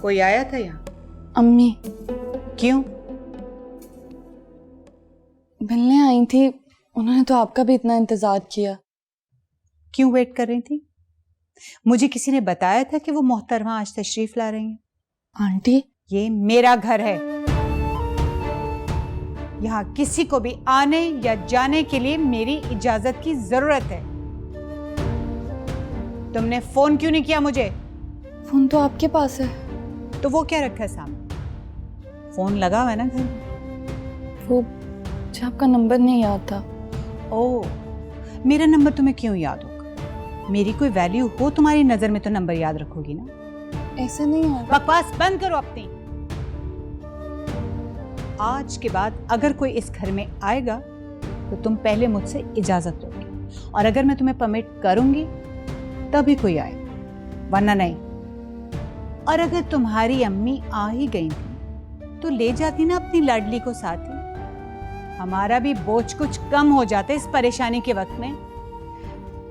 कोई आया था यहाँ? अम्मी क्यों? मिलने आई थी, उन्होंने तो आपका भी इतना इंतजार किया। क्यों वेट कर रही थी? मुझे किसी ने बताया था कि वो मोहतरमा आज तशरीफ ला रही हैं। आंटी, ये मेरा घर है, यहाँ किसी को भी आने या जाने के लिए मेरी इजाजत की जरूरत है। तुमने फोन क्यों नहीं किया मुझे? फोन तो आपके पास है। तो वो क्या रखा है सामने? फोन लगा हुआ है ना घर में। वो मुझे आपका नंबर नहीं याद था। ओह, मेरा नंबर तुम्हें क्यों याद होगा? मेरी कोई वैल्यू हो तुम्हारी नजर में तो नंबर याद रखोगी ना। ऐसे नहीं है। बकवास बंद करो अपनी। आज के बाद अगर कोई इस घर में आएगा तो तुम पहले मुझसे इजाजत लोगी, और अगर मैं तुम्हें परमिट करूंगी तभी कोई आए, वरना नहीं। और अगर तुम्हारी अम्मी आ ही गई थी तो ले जाती ना अपनी लाडली को साथ ही, हमारा भी बोझ कुछ कम हो जाता इस परेशानी के वक्त में।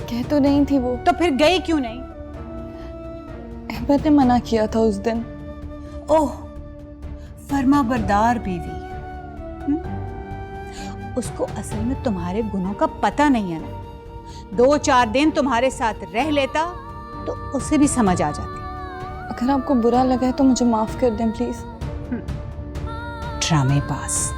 कह तो नहीं थी वो। तो फिर गई क्यों नहीं? अहमद ने मना किया था उस दिन। ओह, फर्मा बरदार बीवी। उसको असल में तुम्हारे गुनों का पता नहीं है ना। 2-4 दिन तुम्हारे साथ रह लेता तो उसे भी समझ आ जाती। अगर आपको बुरा लगा है तो मुझे माफ कर दें प्लीज। ड्रामे पास।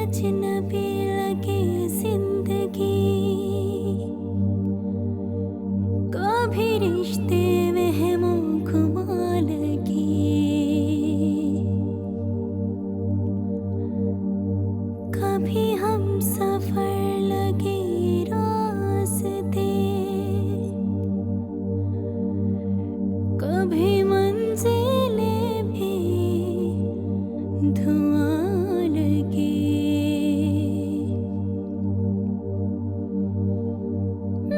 अजनबी लगे जिंदगी, कभी रिश्ते वहमों घुमा लगी, कभी हम सफर लगे रास्ते, कभी मंजिलें भी धुआं लगी।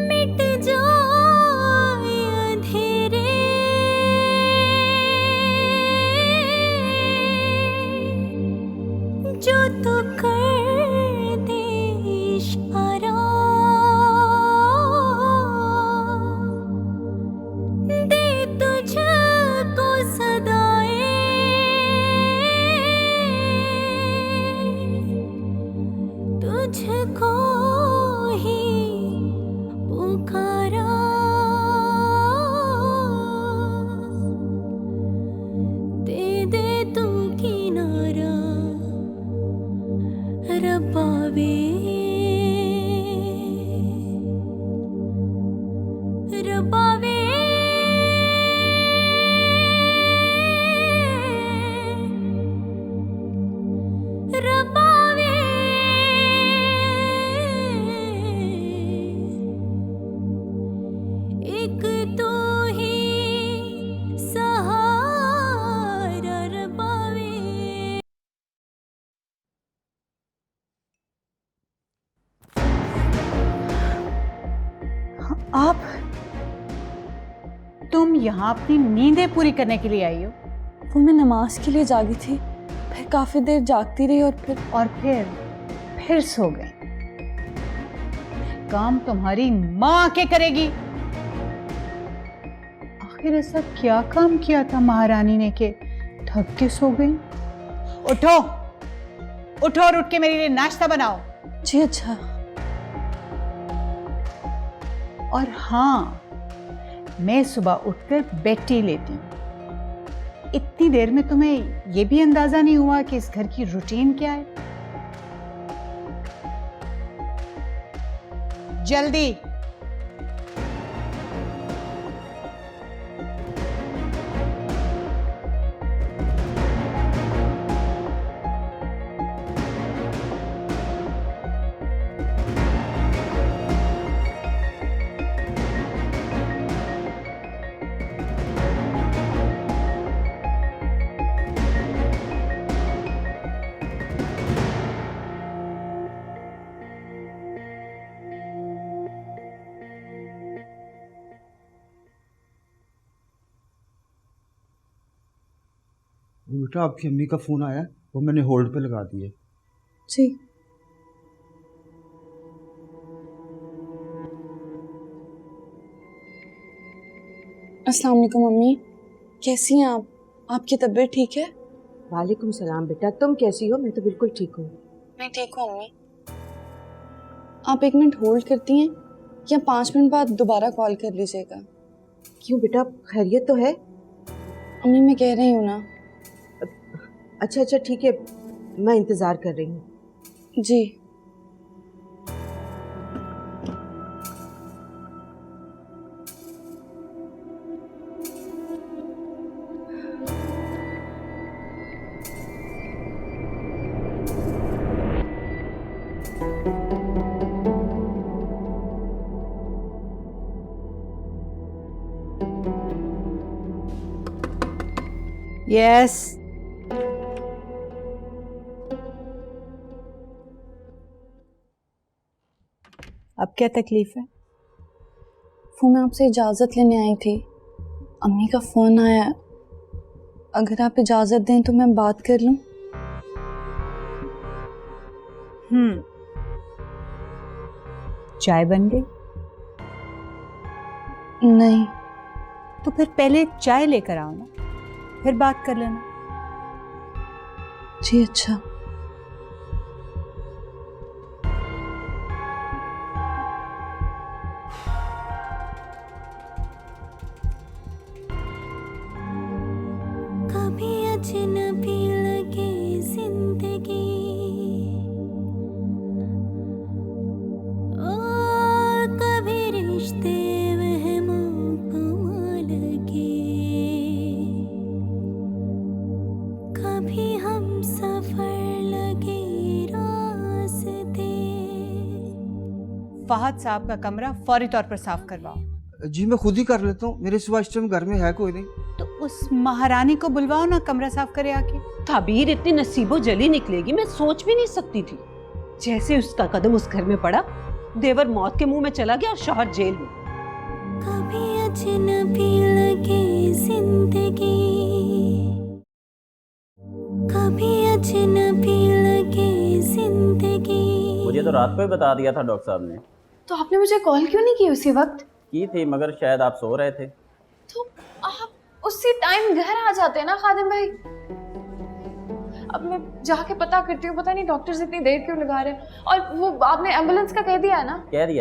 मिट जाए अंधेरे, जो तू कर दे इशारा, दे तुझको सदाएं, तुझको ही पुकारा, दे दे तू किनारा रब्बा वे, रब्बा वे, रब्बा वे। एक तू ही सहारा रब्बा वे। आप, तुम यहाँ अपनी नींदें पूरी करने के लिए आई हो? वो मैं नमाज के लिए जागी थी, फिर काफी देर जागती रही और फिर सो गई। काम तुम्हारी माँ आके करेगी। आखिर ऐसा क्या काम किया था महारानी ने कि थक के सो गई? उठो, उठो और उठ के मेरे लिए नाश्ता बनाओ। जी अच्छा। और हाँ, मैं सुबह उठकर बेड टी लेती हूँ। इतनी देर में तुम्हें यह भी अंदाजा नहीं हुआ कि इस घर की रूटीन क्या है? जल्दी। बेटा आपकी अम्मी का फ़ोन आया, वो मैंने होल्ड पे लगा दिया। जी। अस्सलाम वालेकुम मम्मी, कैसी हैं आप? आपकी तबीयत ठीक है? वालेकुम सलाम बेटा, तुम कैसी हो? मैं तो बिल्कुल ठीक हूँ। मैं ठीक हूँ अम्मी। आप 1 मिनट होल्ड करती हैं या 5 मिनट बाद दोबारा कॉल कर लीजिएगा? क्यों बेटा, खैरियत तो है? अम्मी मैं कह रही हूँ ना। अच्छा अच्छा ठीक है, मैं इंतज़ार कर रही हूँ। जी। यस। अब क्या तकलीफ है? वो मैं आपसे इजाज़त लेने आई थी, अम्मी का फ़ोन आया। अगर आप इजाज़त दें तो मैं बात कर लूँ? चाय बन गई? नहीं। तो फिर पहले चाय लेकर आओ ना, फिर बात कर लेना। जी अच्छा। कभी अजनबी लगे जिंदगी, ओ कभी रिश्ते वहमों को लगे, कभी हम सफर लगे रास्ते। फहद साहब का कमरा फौरी तौर पर साफ करवाओ। जी मैं खुद ही कर लेता हूँ, मेरे सिवा इस टाइम घर में है कोई नहीं। तो उस महारानी को बुलवाओ ना, कमरा साफ करे आके। ताबीर इतनी नसीबो जली निकलेगी, मैं सोच भी नहीं सकती थी। जैसे उसका कदम उस घर में पड़ा, देवर मौत के मुंह में चला गया और शौहर जेल में। कभी अजनबी लगे जिंदगी, कभी अजनबी लगे जिंदगी। मुझे तो रात को ही बता दिया था डॉक्टर साहब ने। तो आपने मुझे कॉल क्यों नहीं की उसी वक्त? की थी मगर शायद आप सो रहे थे। तो आप उसी टाइम घर आ जाते ना खादिम भाई। अब मैं जाके पता करती हूँ, पता नहीं डॉक्टर्स इतनी देर क्यों लगा रहे हैं। और वो आपने एम्बुलेंस का कह दिया है ना? कह दिया